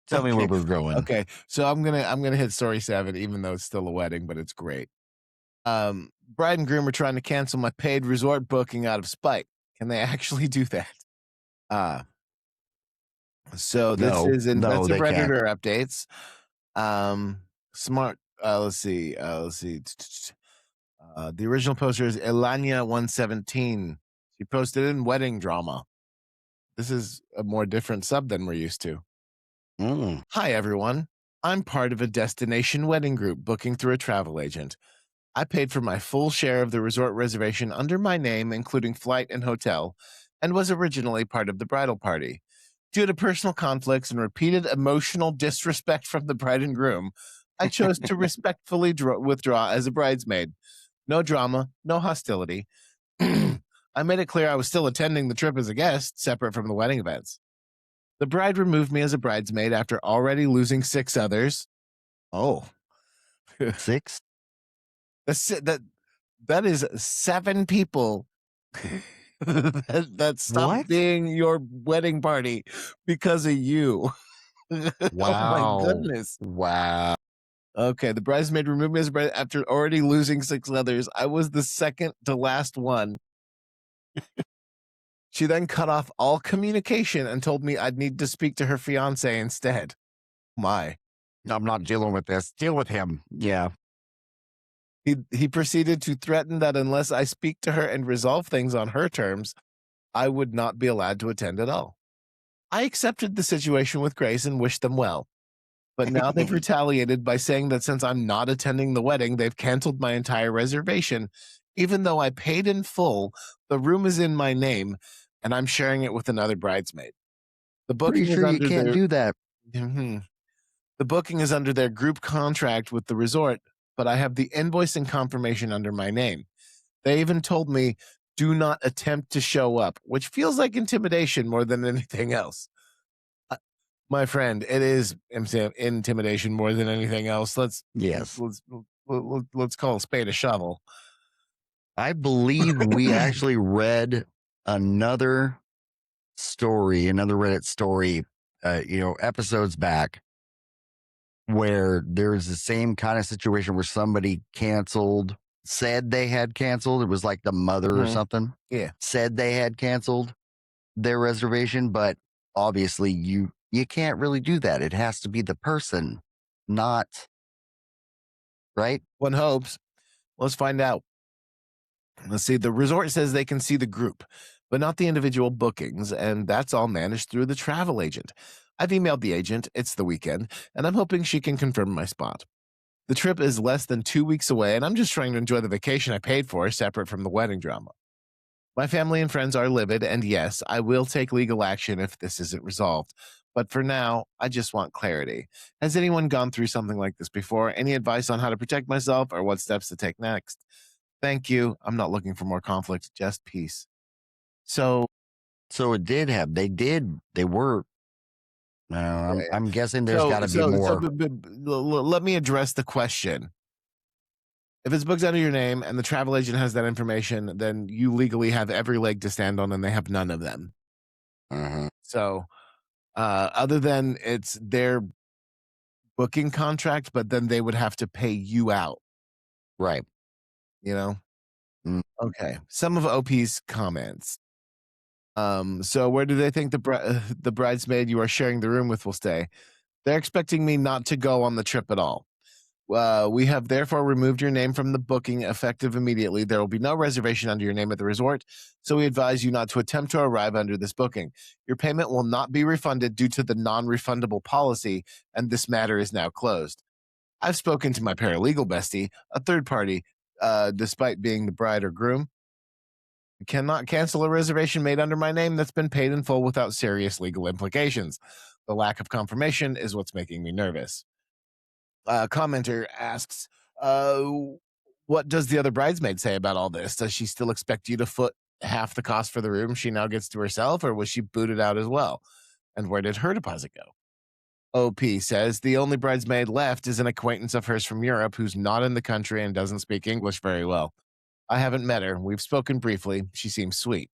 Tell me where we're going. Okay. So I'm gonna hit story 7, even though it's still a wedding, but it's great. Bride and groom are trying to cancel my paid resort booking out of spite. Can they actually do that? So this is Investor Predator updates. Smart. Let's see. The original poster is Elania117. She posted in wedding drama. This is a more different sub than we're used to. Hi, everyone. I'm part of a destination wedding group booking through a travel agent. I paid for my full share of the resort reservation under my name, including flight and hotel, and was originally part of the bridal party. Due to personal conflicts and repeated emotional disrespect from the bride and groom, I chose to respectfully withdraw as a bridesmaid. No drama, no hostility. I made it clear I was still attending the trip as a guest, separate from the wedding events. The bride removed me as a bridesmaid after already losing 6 others. Oh. 6? That is 7 people that stopped being your wedding party because of you. Wow. Oh my goodness. Wow. Okay, the bridesmaid removed me as a bride after already losing 6 others. I was the second to last one. She then cut off all communication and told me I'd need to speak to her fiance instead. My. I'm not dealing with this. Deal with him. Yeah. He proceeded to threaten that unless I speak to her and resolve things on her terms, I would not be allowed to attend at all. I accepted the situation with grace and wished them well. But now they've retaliated by saying that since I'm not attending the wedding, they've canceled my entire reservation. Even though I paid in full, the room is in my name, and I'm sharing it with another bridesmaid. The booking Pretty sure you can't do that. The booking is under their group contract with the resort, but I have the invoice and confirmation under my name. They even told me, do not attempt to show up, which feels like intimidation more than anything else. My friend, it is intimidation more than anything else. Let's call a spade a shovel. I believe we actually read another Reddit story, episodes back, where there's the same kind of situation where somebody said they had canceled. It was like the mother or something. Yeah. Said they had canceled their reservation, but obviously you can't really do that. It has to be the person, not right. One hopes. Let's find out. Let's see. The resort says they can see the group, but not the individual bookings, and that's all managed through the travel agent. I've emailed the agent. It's the weekend, and I'm hoping she can confirm my spot. The trip is less than 2 weeks away, and I'm just trying to enjoy the vacation I paid for, separate from the wedding drama. My family and friends are livid, and yes, I will take legal action if this isn't resolved. But for now, I just want clarity. Has anyone gone through something like this before? Any advice on how to protect myself or what steps to take next? Thank you. I'm not looking for more conflict, just peace. So it did have. They were. I'm guessing there's got to be more. Let me address the question. If it's booked under your name and the travel agent has that information, then you legally have every leg to stand on, and they have none of them. So, other than it's their booking contract, but then they would have to pay you out. Right. Okay. Some of OP's comments. So where do they think the bridesmaid you are sharing the room with will stay? They're expecting me not to go on the trip at all. We have therefore removed your name from the booking effective immediately. There will be no reservation under your name at the resort, so we advise you not to attempt to arrive under this booking. Your payment will not be refunded due to the non refundable policy, and this matter is now closed. I've spoken to my paralegal bestie, a third party, despite being the bride or groom. I cannot cancel a reservation made under my name that's been paid in full without serious legal implications. The lack of confirmation is what's making me nervous. Commenter asks, uh, what does the other bridesmaid say about all this? Does she still expect you to foot half the cost for the room she now gets to herself, or was she booted out as well? And where did her deposit go? OP says the only bridesmaid left is an acquaintance of hers from Europe who's not in the country and doesn't speak English very well. I haven't met her. We've spoken briefly. She seems sweet.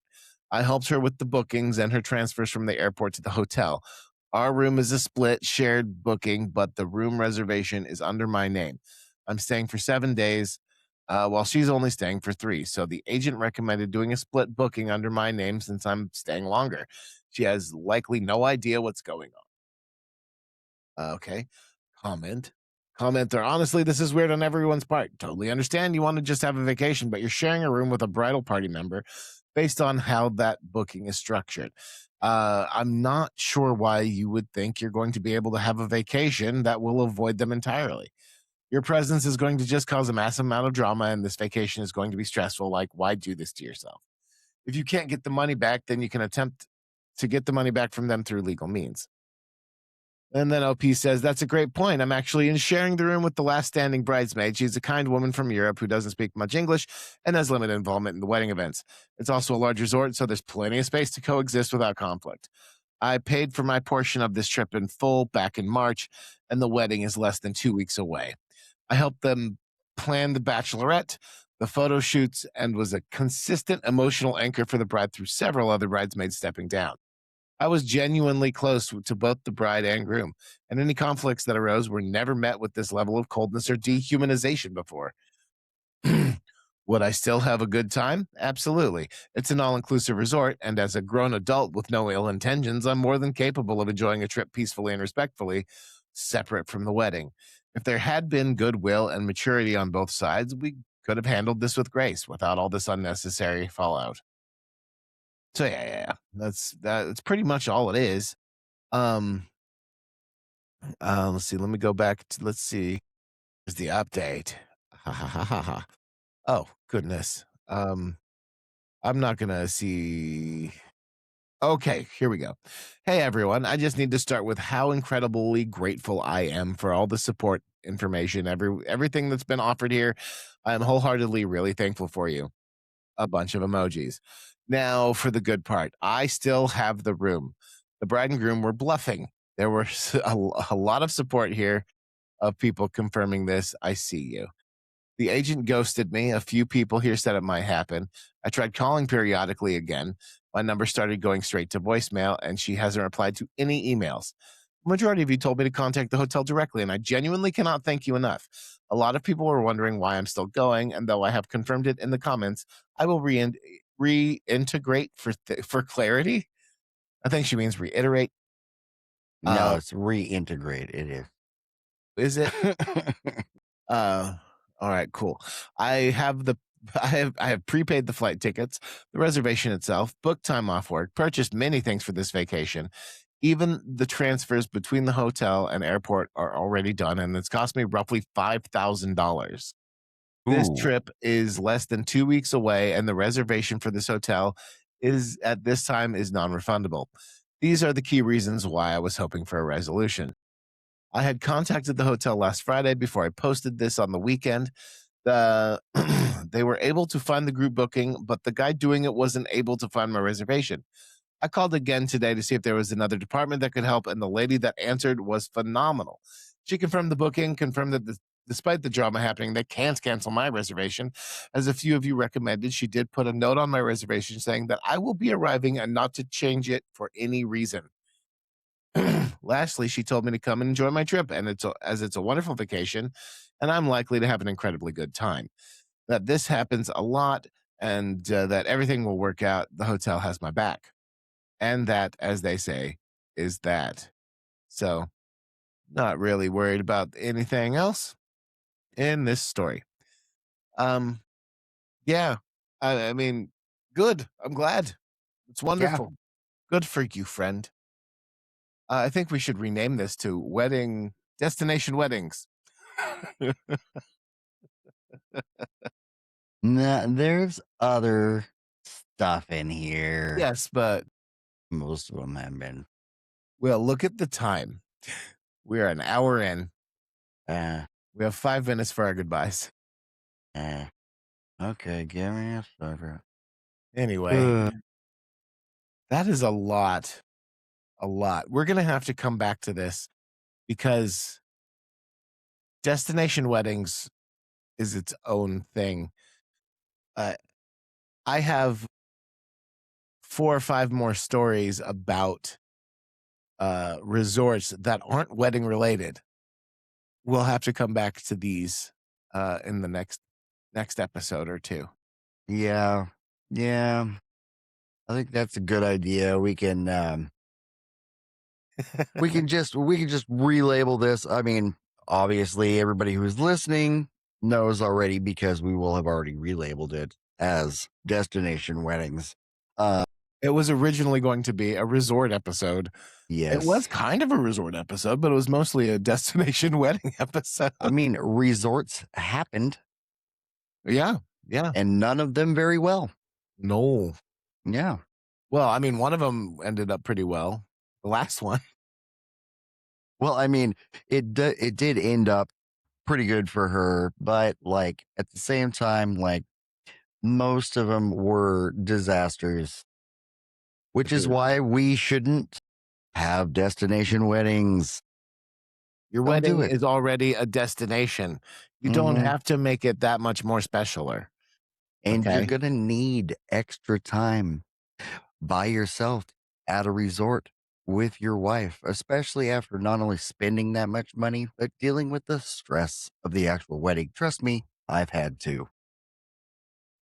I helped her with the bookings and her transfers from the airport to the hotel. Our room is a split, shared booking, but the room reservation is under my name. I'm staying for 7 days, while she's only staying for 3. So the agent recommended doing a split booking under my name since I'm staying longer. She has likely no idea what's going on. Okay. Comment. Commenter, honestly, this is weird on everyone's part. Totally understand you want to just have a vacation, but you're sharing a room with a bridal party member based on how that booking is structured. I'm not sure why you would think you're going to be able to have a vacation that will avoid them entirely. Your presence is going to just cause a massive amount of drama, and this vacation is going to be stressful. Like, why do this to yourself? If you can't get the money back, then you can attempt to get the money back from them through legal means. And then OP says, that's a great point. I'm actually in sharing the room with the last standing bridesmaid. She's a kind woman from Europe who doesn't speak much English and has limited involvement in the wedding events. It's also a large resort, so there's plenty of space to coexist without conflict. I paid for my portion of this trip in full back in March, and the wedding is less than 2 weeks away. I helped them plan the bachelorette, the photo shoots, and was a consistent emotional anchor for the bride through several other bridesmaids stepping down. I was genuinely close to both the bride and groom, and any conflicts that arose were never met with this level of coldness or dehumanization before. Would I still have a good time? Absolutely. It's an all inclusive resort, and as a grown adult with no ill intentions, I'm more than capable of enjoying a trip peacefully and respectfully, separate from the wedding. If there had been goodwill and maturity on both sides, we could have handled this with grace without all this unnecessary fallout. So yeah. That's pretty much all it is. Um, let's see. Let me go back to let's see. Here's the update. Ha ha ha ha ha. Oh goodness. I'm not gonna see. Okay, here we go. Hey everyone, I just need to start with how incredibly grateful I am for all the support information, everything that's been offered here. I am wholeheartedly really thankful for you. A bunch of emojis. Now, for the good part, I still have the room. The bride and groom were bluffing. There were a lot of support here of people confirming this. I see you. The agent ghosted me. A few people here said it might happen. I tried calling periodically again. My number started going straight to voicemail, and she hasn't replied to any emails. The majority of you told me to contact the hotel directly, and I genuinely cannot thank you enough. A lot of people were wondering why I'm still going, and though I have confirmed it in the comments, I will reintegrate for clarity. I think she means reiterate. No, it's reintegrate. It is. Is it? All right, cool. I have the I have prepaid the flight tickets, the reservation itself, booked time off work, purchased many things for this vacation. Even the transfers between the hotel and airport are already done, and it's cost me roughly $5,000. This Ooh. trip is less than 2 weeks away, and the reservation for this hotel is at this time is non-refundable. These are the key reasons why I was hoping for a resolution. I had contacted the hotel last Friday before I posted this on the weekend. The they were able to find the group booking, but the guy doing it wasn't able to find my reservation. I called again today to see if there was another department that could help, and the lady that answered was phenomenal. She confirmed the booking, confirmed that despite the drama happening, they can't cancel my reservation. As a few of you recommended, she did put a note on my reservation saying that I will be arriving and not to change it for any reason. Lastly, she told me to come and enjoy my trip, and as it's a wonderful vacation, and I'm likely to have an incredibly good time. That this happens a lot, and that everything will work out. The hotel has my back, and that, as they say, is that. So, not really worried about anything else. in this story. Yeah, I mean, good. I'm glad. It's wonderful. Good for you, friend. I think we should rename this to Destination Weddings. Nah, there's other stuff in here. Yes, but Most of them have been. well, look at the time. We're an hour in. We have 5 minutes for our goodbyes. Okay, give me a second. Anyway, that is a lot. A lot. We're going to have to come back to this because destination weddings is its own thing. I have 4 or 5 more stories about resorts that aren't wedding related. We'll have to come back to these in the next episode or two. Yeah. I think that's a good idea. We can just relabel this. I mean, obviously everybody who's listening knows already because we will have already relabeled it as destination weddings. It was originally going to be a resort episode. Yes. It was kind of a resort episode, but it was mostly a destination wedding episode. I mean, resorts happened. Yeah. And none of them very well. No. Yeah. Well, I mean, one of them ended up pretty well. The last one. Well, I mean, it did end up pretty good for her, but like at the same time, like most of them were disasters, which is why we shouldn't have destination weddings. Your wedding is already a destination. You don't have to make it that much more specialer. And you're going to need extra time by yourself at a resort with your wife, especially after not only spending that much money, but dealing with the stress of the actual wedding. Trust me, I've had to.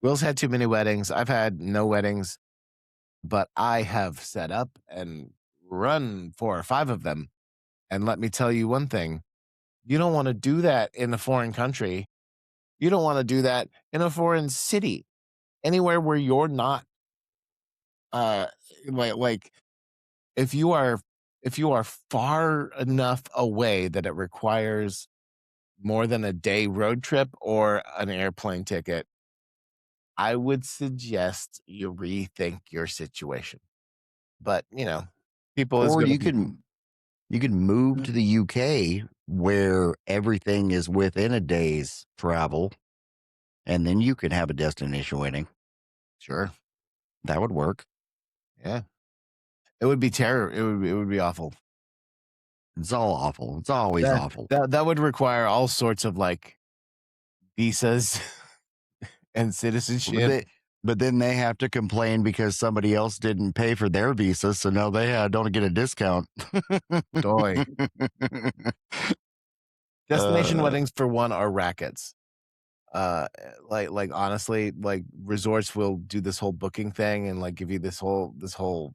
Will's had too many weddings. I've had no weddings, but I have set up and run 4 or 5 of them. And let me tell you one thing. You don't want to do that in a foreign country. You don't want to do that in a foreign city. Anywhere where you're not like if you are far enough away that it requires more than a day road trip or an airplane ticket, I would suggest you rethink your situation. But, people is Or gonna you could move to the UK where everything is within a day's travel, and then you could have a destination wedding. Sure. That would work. Yeah. It would be terror. It would be awful. It's all awful. It's always awful. That would require all sorts of like visas and citizenship. But then they have to complain because somebody else didn't pay for their visa, so now they don't get a discount. Doy. Destination weddings, for one, are rackets. Like honestly, like resorts will do this whole booking thing and like give you this whole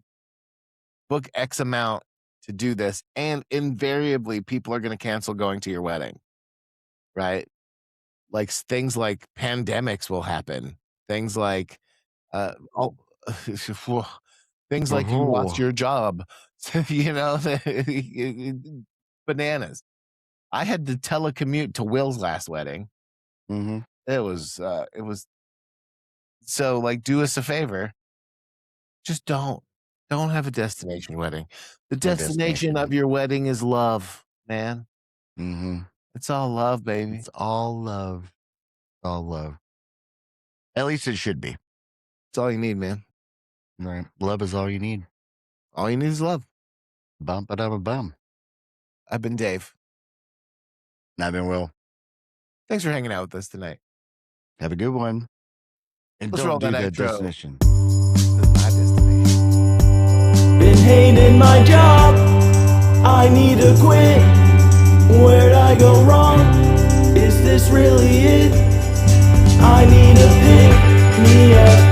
book X amount to do this, and invariably people are going to cancel going to your wedding, right? Like things like pandemics will happen. Things like things like you lost your job. Bananas. I had to telecommute to Will's last wedding. Mm-hmm. It was so like, do us a favor. Just don't have a destination wedding. The destination of your wedding is love, man. Mm-hmm. It's all love, baby. It's all love. All love. At least it should be. It's all you need, man. Right. Love is all you need. All you need is love. Bum. I've been Dave. And I've been Will. Thanks for hanging out with us tonight. Have a good one. And Let's don't roll do that that intro. destination. That's my destination. Been hating my job, I need to quit. Where'd I go wrong? Is this really it? I need to pick me up.